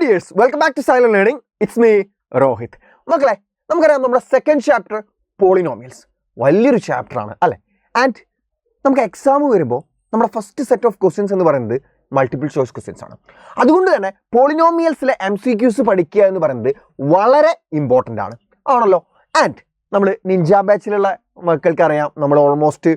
viewers, welcome back to Silent Learning. It's me, Rohit. മക്കളെ നമുക്കറിയാം നമ്മുടെ സെക്കൻഡ് ചാപ്റ്റർ പോളിനോമിയൽസ് വലിയൊരു ചാപ്റ്ററാണ് അല്ലേ. ആൻഡ് നമുക്ക് എക്സാം വരുമ്പോൾ നമ്മുടെ ഫസ്റ്റ് സെറ്റ് ഓഫ് ക്വസ്റ്റ്യൻസ് എന്ന് പറയുന്നത് മൾട്ടിപ്പിൾ ചോയ്സ് ക്വസ്റ്റ്യൻസ് ആണ്. അതുകൊണ്ട് തന്നെ പോളിനോമിയൽസിലെ MCQs പഠിക്കുക എന്ന് പറയുന്നത് വളരെ ഇമ്പോർട്ടൻ്റ് ആണല്ലോ. ആൻഡ് നമ്മൾ നിഞ്ച ബാച്ചിലുള്ള മക്കൾക്ക് അറിയാം, നമ്മൾ ഓൾമോസ്റ്റ്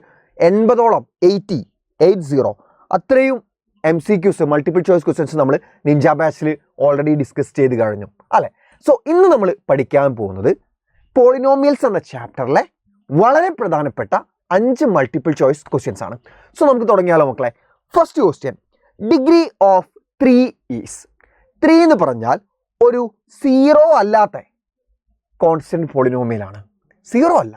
80ഓളം 80 അത്രയും MCQs മൾട്ടിപ്പിൾ ചോയ്സ് ക്വസ്റ്റ്യൻസ് നമ്മൾ നിഞ്ച ബാച്ചിൽ ഓൾറെഡി ഡിസ്കസ് ചെയ്ത് കഴിഞ്ഞു അല്ലേ. സോ ഇന്ന് നമ്മൾ പഠിക്കാൻ പോകുന്നത് പോളിനോമിയൽസ് എന്ന ചാപ്റ്ററിലെ വളരെ പ്രധാനപ്പെട്ട 5 മൾട്ടിപ്പിൾ ചോയ്സ് ക്വസ്റ്റ്യൻസ് ആണ്. സോ നമുക്ക് തുടങ്ങിയാലോ മക്കളെ. First question, degree of 3 is 3 എന്ന് പറഞ്ഞാൽ ഒരു 0 അല്ലാത്ത കോൺസ്റ്റന്റ് പോളിനോമിയലാണ്. 0 അല്ല,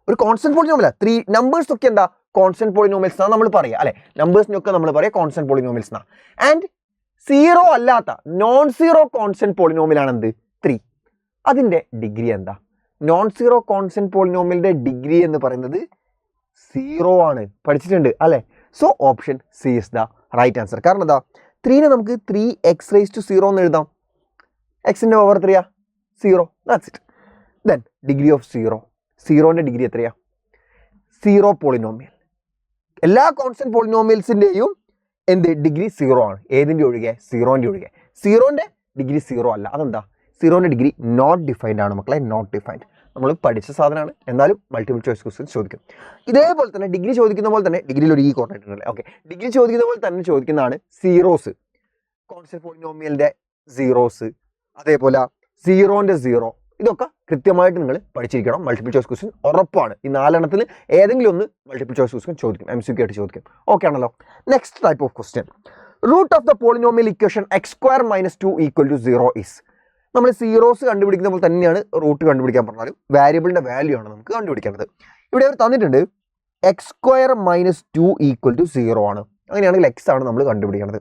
ഒരു കോൺസ്റ്റന്റ് പോളിനോമിയലാണ്. 3 നമ്പേഴ്സ് ഒക്കെ എന്താ കോൺസ്റ്റന്റ് പോളിനോമിയൽസ് എന്നാണ് നമ്മൾ പറയുക അല്ലെ. നമ്പേഴ്സിനൊക്കെ നമ്മൾ പറയുക കോൺസ്റ്റന്റ് പോളിനോമിയൽസ് എന്നാണ്. ആൻഡ് 0 അല്ലാത്ത നോൺ സീറോ കോൺസ്റ്റന്റ് പോളിനോമിയലാണ് എന്ത് 3. അതിൻ്റെ ഡിഗ്രി എന്താ? നോൺ സീറോ കോൺസ്റ്റന്റ് പോളിനോമിയലിന്റെ ഡിഗ്രി എന്ന് പറയുന്നത് 0 ആണ്. പഠിച്ചിട്ടുണ്ട് അല്ലെ. So option C is the right answer. കാരണം എന്താ, 3നെ നമുക്ക് 3x⁻0 എന്ന് എഴുതാം. എക്സിന്റെ പവർ എത്രയാ? 0. That's it. Then degree of 0ന്റെ ഡിഗ്രി എത്രയാ? 0 പോളിനോമിയൽ. എല്ലാ കോൺസ്റ്റന്റ് പോളിനോമിയൽസിന്റെയും എന്ത് ഡിഗ്രി 0 ആണ്. ഏതിൻ്റെ ഒഴികെ? 0ന്റെ ഒഴികെ. 0ന്റെ ഡിഗ്രി 0 അല്ല. അതെന്താ? 0ന്റെ ഡിഗ്രി നോട്ട് ഡിഫൈൻഡ് ആണ് മക്കളെ. നോട്ട് ഡിഫൈൻഡ് നമ്മൾ പഠിച്ച സാധനമാണ്, എന്നാലും മൾട്ടിപ്പിൾ ചോയ്സ് ക്വസ്റ്റ്യൻസ് ചോദിക്കും. ഇതേപോലെ തന്നെ ഡിഗ്രി ചോദിക്കുന്ന പോലെ തന്നെ ഡിഗ്രിയിൽ ഒരു കോർണായിട്ടുണ്ടല്ലേ. ഓക്കെ, ഡിഗ്രി ചോദിക്കുന്ന പോലെ തന്നെ ചോദിക്കുന്നതാണ് സീറോസ്. കോൺസ്റ്റന്റ് പോളിനോമിയലിന്റെ സീറോസ്, അതേപോലെ 0ന്റെ 0, ഇതൊക്കെ കൃത്യമായിട്ട് നിങ്ങൾ പഠിച്ചിരിക്കണം. മൾട്ടിപ്പിൾ ചോയ്സ് ക്വസ്റ്റ്യൻ ഉറപ്പാണ്. ഈ 4 എണ്ണത്തിൽ ഏതെങ്കിലും ഒന്ന് മൾട്ടിപ്പിൾ ചോയ്സ് ക്വസ്റ്റ്യൻ ചോദിക്കും, MCQ ആയിട്ട് ചോദിക്കും. ഓക്കെ ആണല്ലോ. Next type of question, root of the polynomial equation x² - 2 = 0 is. നമ്മൾ സീറോസ് കണ്ടുപിടിക്കുന്ന പോലെ തന്നെയാണ് റൂട്ട് കണ്ടുപിടിക്കാൻ പറഞ്ഞാലും വാരിയബിളിന്റെ വാല്യൂ ആണ് നമുക്ക് കണ്ടുപിടിക്കേണ്ടത്. ഇവിടെ അവർ തന്നിട്ടുണ്ട് x² - 2 = 0 ആണ്. അങ്ങനെയാണെങ്കിൽ x ആണ് നമ്മൾ കണ്ടുപിടിക്കേണ്ടത്.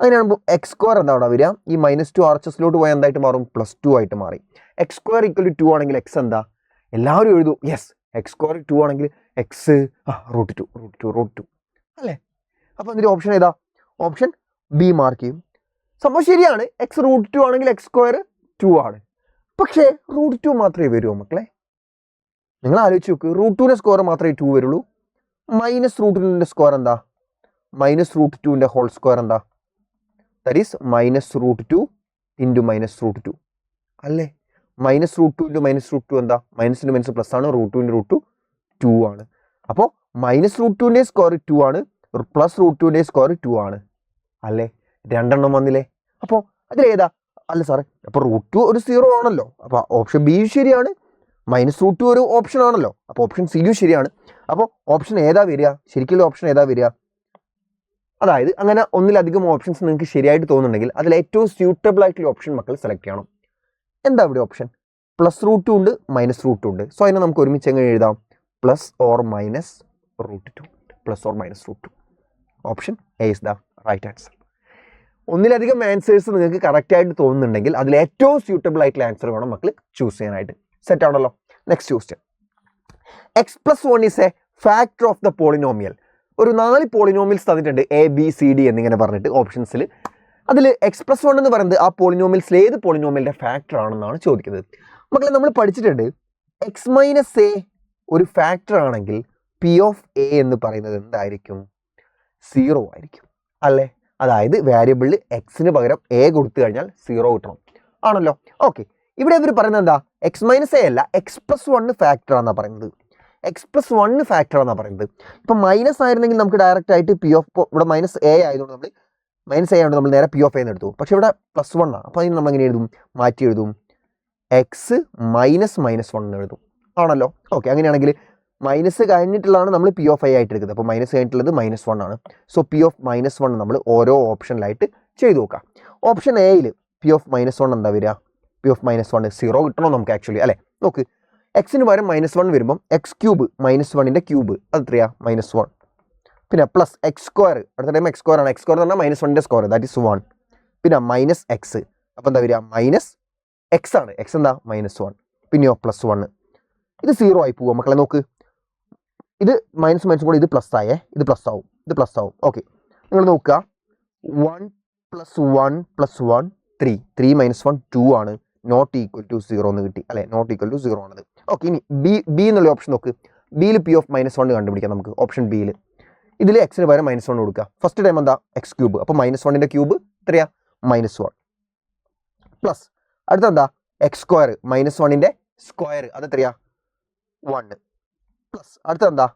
അങ്ങനെയാകുമ്പോൾ x² എന്താ അവിടെ വരിക? ഈ -2 RHSലോട്ട് പോയാൽ എന്തായിട്ട് മാറും? +2 ആയിട്ട് മാറി. x² = 2 ആണെങ്കിൽ x എന്താ? എല്ലാവരും എഴുതും യെസ്, x² 2 ആണെങ്കിൽ x √2 അല്ലേ. അപ്പോൾ അതിൻ്റെ ഓപ്ഷൻ ഏതാ? ഓപ്ഷൻ ബി മാർക്ക് ചെയ്യും. സംഭവം ശരിയാണ്, x √2 ആണെങ്കിൽ x² 2 ആണ്. പക്ഷേ √2 മാത്രമേ വരുമോ മക്കളെ? നിങ്ങൾ ആലോചിച്ച് നോക്ക്, √2ന്റെ സ്ക്വയർ മാത്രമേ 2 വരുള്ളൂ. -√2ന്റെ സ്ക്വയർ എന്താ? -√2ന്റെ ഹോൾ സ്ക്വയർ എന്താ? ദാറ്റ് ഈസ് -√2 × -√2 അല്ലേ. -√2 × -√2 എന്താ? മൈനസിൻ്റെ മൈനസ് പ്ലസ് ആണ്. √2 × √2 2 ആണ്. അപ്പോൾ -√2ന്റെ സ്ക്വയർ 2 ആണ്, +√2ന്റെ സ്ക്വയർ 2 ആണ് അല്ലേ. 2 എണ്ണം വന്നില്ലേ. അപ്പോൾ അതിലേതാ? അല്ല സാറേ, അപ്പോൾ √2 ഒരു 0 ആണല്ലോ. അപ്പോൾ ഓപ്ഷൻ ബി ശരിയാണ്. -√2 ഒരു ഓപ്ഷൻ ആണല്ലോ. അപ്പോൾ ഓപ്ഷൻ സിയും ശരിയാണ്. അപ്പോൾ ഓപ്ഷൻ ഏതാ വരിക? ശരിക്കുള്ള ഓപ്ഷൻ ഏതാ വരിക? അതായത് അങ്ങനെ ഒന്നിലധികം ഓപ്ഷൻസ് നിങ്ങൾക്ക് ശരിയായിട്ട് തോന്നുന്നുണ്ടെങ്കിൽ അതിൽ ഏറ്റവും സ്യൂട്ടബിൾ ആയിട്ടുള്ള ഓപ്ഷൻ മക്കൾ സെലക്ട് ചെയ്യണം. എന്താ ഇവിടെ ഓപ്ഷൻ? +√2 ഉണ്ട്, -√2 ഉണ്ട്. സോ അതിനെ നമുക്ക് ഒരുമിച്ച് എങ്ങനെ എഴുതാം? +or -√2. Option A is the right answer. ഒന്നിലധികം ആൻസേഴ്സ് നിങ്ങൾക്ക് കറക്റ്റായിട്ട് തോന്നുന്നുണ്ടെങ്കിൽ അതിൽ ഏറ്റവും സ്യൂട്ടബിൾ ആയിട്ടുള്ള ആൻസർ വേണം മക്കൾ ചൂസ് ചെയ്യാനായിട്ട്. സെറ്റ് ആണല്ലോ. Next question, x+1 is A factor of the polynomial. ഒരു 4 പോളിനോമിയൽസ് തന്നിട്ടുണ്ട്, ABCD എന്നിങ്ങനെ പറഞ്ഞിട്ട് ഓപ്ഷൻസിൽ. അതിൽ x+1 എന്ന് പറയുന്നത് ആ പോളിനോമിയൽസിൽ ഏത് പോളിനോമിയലിന്റെ ഫാക്ടർ ആണെന്നാണ് ചോദിക്കുന്നത്. മക്കളെ നമ്മൾ പഠിച്ചിട്ടുണ്ട് x - a ഒരു ഫാക്ടർ ആണെങ്കിൽ P of A എന്ന് പറയുന്നത് എന്തായിരിക്കും? 0 ആയിരിക്കും അല്ലേ. അതായത് വാരിയബിളിൽ എക്സിന് പകരം a കൊടുത്തു കഴിഞ്ഞാൽ 0 കിട്ടണം ആണല്ലോ. ഓക്കെ, ഇവിടെ ഇവർ പറയുന്നത് എന്താ? x - a അല്ല, x+1 ഫാക്ടർ ആണെന്നാണ് പറയുന്നത്. x+1 ഫാക്ടർ ആണെന്നാണ് പറയുന്നത്. ഇപ്പം മൈനസ് ആയിരുന്നെങ്കിൽ നമുക്ക് ഡയറക്റ്റ് ആയിട്ട് P of ഇവിടെ -a ആയതുകൊണ്ട് നമ്മൾ നമ്മൾ നേരെ P of A എന്ന് എടുത്തു. പക്ഷെ ഇവിടെ +1 ആണ്. അപ്പോൾ അതിന് നമ്മൾ എങ്ങനെ എഴുതും? മാറ്റി എഴുതും. x -1 എന്ന് എഴുതും ആണല്ലോ. ഓക്കെ, അങ്ങനെയാണെങ്കിൽ മൈനസ് കഴിഞ്ഞിട്ടുള്ളതാണ് നമ്മൾ P of A ആയിട്ട് എടുക്കുന്നത്. അപ്പോൾ മൈനസ് കഴിഞ്ഞിട്ടുള്ളത് -1 ആണ്. സോ P of -1 നമ്മൾ ഓരോ ഓപ്ഷനിലായിട്ട് ചെയ്തു നോക്കാം. ഓപ്ഷൻ എയിൽ P of -1 എന്താ വരിക? P of -1 0 കിട്ടണോ നമുക്ക് ആക്ച്വലി അല്ലേ. നോക്ക്, എക്സിന് പകരം -1 വരുമ്പം x³ -1ന്റെ ക്യൂബ് അത് എത്രയാ? -1. പിന്നെ പ്ലസ് x², അടുത്ത ടൈം x² ആണ്. x² എന്ന് പറഞ്ഞാൽ -1ന്റെ സ്ക്വയർ, ദാറ്റ് ഈസ് 1. പിന്നെ -x, അപ്പോൾ എന്താ വരിക? -x ആണ്. x എന്താ? -1. പിന്നെയോ +1. ഇത് 0 ആയി പോവുക മക്കളെ. നോക്ക്, ഇത് മൈനസ് കൂടെ ഇത് പ്ലസ് ആയേ, ഇത് പ്ലസ് ആവും. ഓക്കെ, നിങ്ങൾ നോക്കുക, 1 + 1 + 1 3 മൈനസ് 1 2 ആണ്, നോട്ട് ഈക്വൽ ടു 0 എന്ന് കിട്ടി അല്ലേ, നോട്ട് ഈക്വൽ ടു 0 ആണത്. ഓക്കെ, ഇനി ബി എന്നുള്ള ഓപ്ഷൻ നോക്ക്. ബിയിൽ പി ഓഫ് -1 കണ്ടുപിടിക്കാം നമുക്ക്. ഓപ്ഷൻ ബിയിൽ ഇതിൽ എക്സിന് പകരം -1 കൊടുക്കുക. ഫസ്റ്റ് ടൈം എന്താ എക്സ് ക്യൂബ്, അപ്പോൾ -1ൻ്റെ ക്യൂബ് എത്രയാ -1 പ്ലസ് അടുത്ത എന്താ എക്സ് സ്ക്വയർ, -1ൻ്റെ സ്ക്വയർ അത് എത്രയാ 1 പ്ലസ് അടുത്ത എന്താ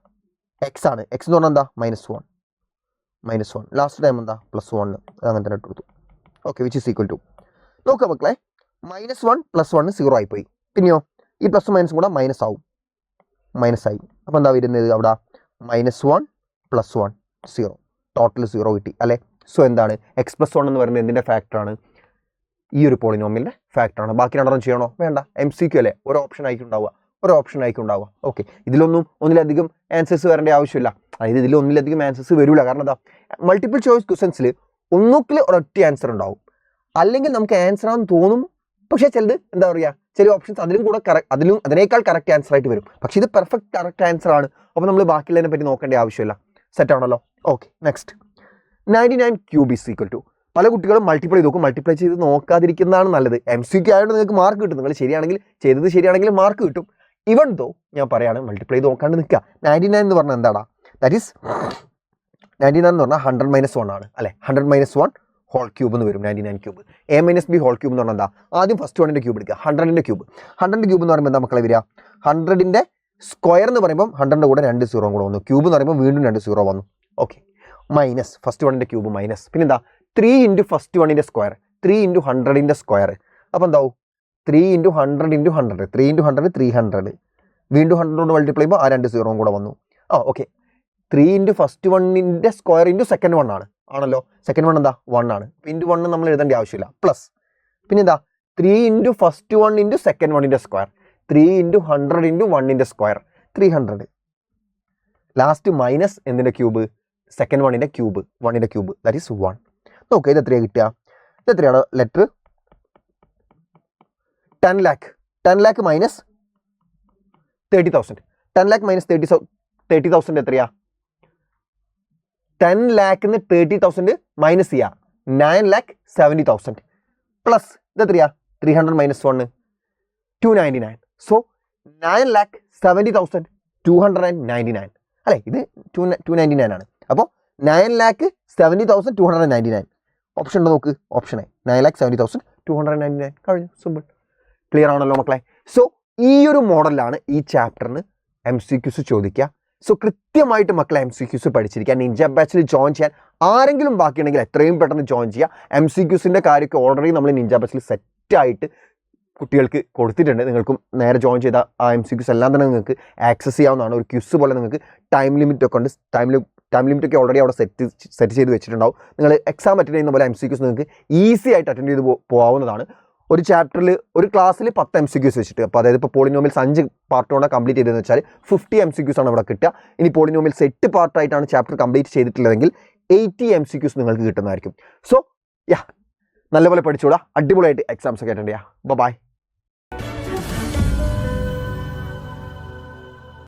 എക്സ് ആണ്, എക്സ് എന്ന് പറഞ്ഞാൽ എന്താ -1 ലാസ്റ്റ് ടൈം എന്താ +1 അങ്ങനെ തന്നെ ഇട്ട് കൊടുത്തു. Okay, which is equal to നോക്കുക മക്കളെ, -1 + 1 0 ആയിപ്പോയി. പിന്നെയോ ഈ പ്ലസ് മൈനസും കൂടെ മൈനസ് ആവും, മൈനസായി. അപ്പോൾ എന്താ വരുന്നത് അവിടെ -1 + 1 0, ടോട്ടൽ 0 കിട്ടി അല്ലേ. സോ എന്താണ് x+1 എന്ന് പറയുന്നത് എന്തിൻ്റെ ഫാക്ടറാണ്, ഈ ഒരു പോളിനോമിയലിൻ്റെ ഫാക്ടറാണ്. ബാക്കി രണ്ടെണ്ണം ചെയ്യണോ വേണ്ട, MCQ അല്ലേ, ഒരു ഓപ്ഷൻ ആയിരിക്കും ഉണ്ടാവുക. ഓക്കെ, ഒന്നിലധികം ആൻസേഴ്സ് വരേണ്ട ആവശ്യമില്ല. അതായത് ഇതിൽ ഒന്നിലധികം ആൻസേഴ്സ് വരില്ല. കാരണം എന്താ, മൾട്ടിപ്പിൾ ചോയ്സ് ക്വസ്റ്റൻസിൽ ഒന്നുകിൽ ഒരൊറ്റ ആൻസർ ഉണ്ടാവും, അല്ലെങ്കിൽ നമുക്ക് ആൻസർ ആണെന്ന് തോന്നും, പക്ഷേ ചിലത് എന്താ പറയുക, ചില ഓപ്ഷൻസ് അതിനേക്കാൾ കറക്റ്റ് ആൻസർ ആയിട്ട് വരും. പക്ഷേ ഇത് പെർഫെക്റ്റ് കറക്റ്റ് ആൻസർ ആണ്. അപ്പോൾ നമ്മൾ ബാക്കിയുള്ളതിനെ പറ്റി നോക്കേണ്ട ആവശ്യമില്ല. സെറ്റ് ആണല്ലോ. Okay, next 99 cube is equal to. പല കുട്ടികളും മൾട്ടിപ്ലൈ ചെയ്ത് നോക്കാതിരിക്കുന്നതാണ് നല്ലത്. MCQ ആയതുകൊണ്ട് നിങ്ങൾക്ക് മാർക്ക് കിട്ടും. നിങ്ങൾ ചെയ്തത് ശരിയാണെങ്കിൽ മാർക്ക് കിട്ടും. ഇവൺ ദോ ഞാൻ പറയാണ് മൾട്ടിപ്ലൈ ചെയ്ത് നോക്കാണ്ട് നിൽക്കുക. 99 എന്ന് പറഞ്ഞാൽ എന്താടാ, ദാറ്റ് ഈസ് 99 എന്ന് പറഞ്ഞാൽ 100 - 1 ആണ് അല്ലേ. 100 - 1 ഹോൾ ക്യൂബ് എന്ന് വരും 99 cube. A - B whole cube എന്ന് പറഞ്ഞാൽ എന്താ, ആദ്യം ഫസ്റ്റ് 1ൻ്റെ ക്യൂബ് എടുക്കുക, 100ൻ്റെ ക്യൂബ്. 100ൻ്റെ ക്യൂബ് എന്ന് പറയുമ്പോൾ എന്താ മക്കളെ വരിക, 100ൻ്റെ സ്ക്വയർ എന്ന് പറയുമ്പോൾ 100ൻ്റെ കൂടെ 2 0 കൂടെ വന്നു, ക്യൂബ് എന്ന് പറയുമ്പോൾ വീണ്ടും 2 0 വന്നു. ഓക്കെ, മൈനസ് ഫസ്റ്റ് 1ൻ്റെ ക്യൂബ് മൈനസ്, പിന്നെന്താ 3 × ഫസ്റ്റ് 1ൻ്റെ സ്ക്വയർ, 3 × 100ൻ്റെ സ്ക്വയർ. അപ്പോൾ എന്താവും 3 × 100 × 100, 3 × 100 300, വീണ്ടും 100 കൊണ്ട് മൾട്ടിപ്ലൈ ചെയ്യുമ്പോൾ ആ 2 0 കൂടെ വന്നു. ഓക്കെ, 3 × ഫസ്റ്റ് 1ൻ്റെ സ്ക്വയർ × സെക്കൻഡ് 1 ആണല്ലോ. സെക്കൻഡ് 1 എന്താ 1 ആണ്, × 1 നമ്മൾ എഴുതേണ്ട ആവശ്യമില്ല. പ്ലസ് പിന്നെ എന്താ 3 × ഫസ്റ്റ് 1 × സെക്കൻഡ് 1ൻ്റെ സ്ക്വയർ, 3 × 100 × 1ൻ്റെ സ്ക്വയർ 300. ലാസ്റ്റ് മൈനസ് എന്തിൻ്റെ ക്യൂബ്, സെക്കൻഡ് 1ൻ്റെ ക്യൂബ്, 1ൻ്റെ ക്യൂബ് ദാറ്റ് ഈസ് 1. നോക്കുക, ഇത് എത്രയാണ് കിട്ടുക, ഇത് എത്രയാണ് ലെറ്റർ 10 lakh മൈനസ് 30,000. 10 lakh മൈനസ് 30,000 എത്രയാ, 10 lakh 30,000 മൈനസ് ചെയ്യുക 9,70,000 പ്ലസ് ഇത് എത്രയാ 300 - 1 299. സോ 9,70,000 299 അല്ലേ, ഇത് 299 ആണ്. അപ്പോൾ 9,70,000 299 ഓപ്ഷൻ ഉണ്ടോ നോക്ക്, ഓപ്ഷൻ 9,70,000 299 കഴിഞ്ഞു. സിമ്പിൾ, ക്ലിയർ ആണല്ലോ മക്കളെ. സോ ഈ ഒരു മോഡലാണ് ഈ ചാപ്റ്ററിന് MCQs ചോദിക്കുക. സോ കൃത്യമായിട്ട് മക്കളെ MCQs പഠിച്ചിരിക്കുക. നിഞ്ച ബാച്ചിൽ ജോയിൻ ചെയ്യാൻ ആരെങ്കിലും ബാക്കിയുണ്ടെങ്കിൽ എത്രയും പെട്ടെന്ന് ജോയിൻ ചെയ്യുക. MCQസിൻ്റെ കാര്യമൊക്കെ ഓൾറെഡി നമ്മൾ നിഞ്ച ബാച്ചിൽ സെറ്റായിട്ട് കുട്ടികൾക്ക് കൊടുത്തിട്ടുണ്ട്. നിങ്ങൾക്കും നേരെ ജോയിൻ ചെയ്ത ആ MCQs എല്ലാം തന്നെ നിങ്ങൾക്ക് ആക്സസ് ചെയ്യാവുന്നതാണ്. ഒരു ക്വിസ് പോലെ നിങ്ങൾക്ക് ടൈം ലിമിറ്റ് ഒക്കെ ഉണ്ട്. ടൈം ലിമിറ്റ് ഒക്കെ ഓൾറെഡി അവിടെ സെറ്റ് ചെയ്ത് വെച്ചിട്ടുണ്ടാവും. നിങ്ങൾ എക്സാം അറ്റൻഡ് ചെയ്യുന്ന പോലെ MCQs നിങ്ങൾക്ക് ഈസി ആയിട്ട് അറ്റൻഡ് ചെയ്ത് പോകാവുന്നതാണ്. ഒരു ചാപ്റ്ററിൽ ഒരു ക്ലാസ്സിൽ 10 MCQs വെച്ചിട്ട്, അപ്പോൾ അതായത് ഇപ്പോൾ പോളിനോമിയൽസ് 5 പാർട്ട് കൊണ്ട് കംപ്ലീറ്റ് ചെയ്തതെന്ന് വെച്ചാൽ 50 MCQs ആണ് ഇവിടെ കിട്ടുക. ഇനി പോളിനോമിയൽസ് 8 പാർട്ടായിട്ടാണ് ചാപ്റ്റർ കംപ്ലീറ്റ് ചെയ്തിട്ടുള്ളതെങ്കിൽ 80 MCQs നിങ്ങൾക്ക് കിട്ടുന്നതായിരിക്കും. സോ നല്ലപോലെ പഠിച്ചോളാം, അടിപൊളിയായിട്ട് എക്സാംസ് ഒക്കെ അറ്റൻഡ് ചെയ്യുക. ബൈ.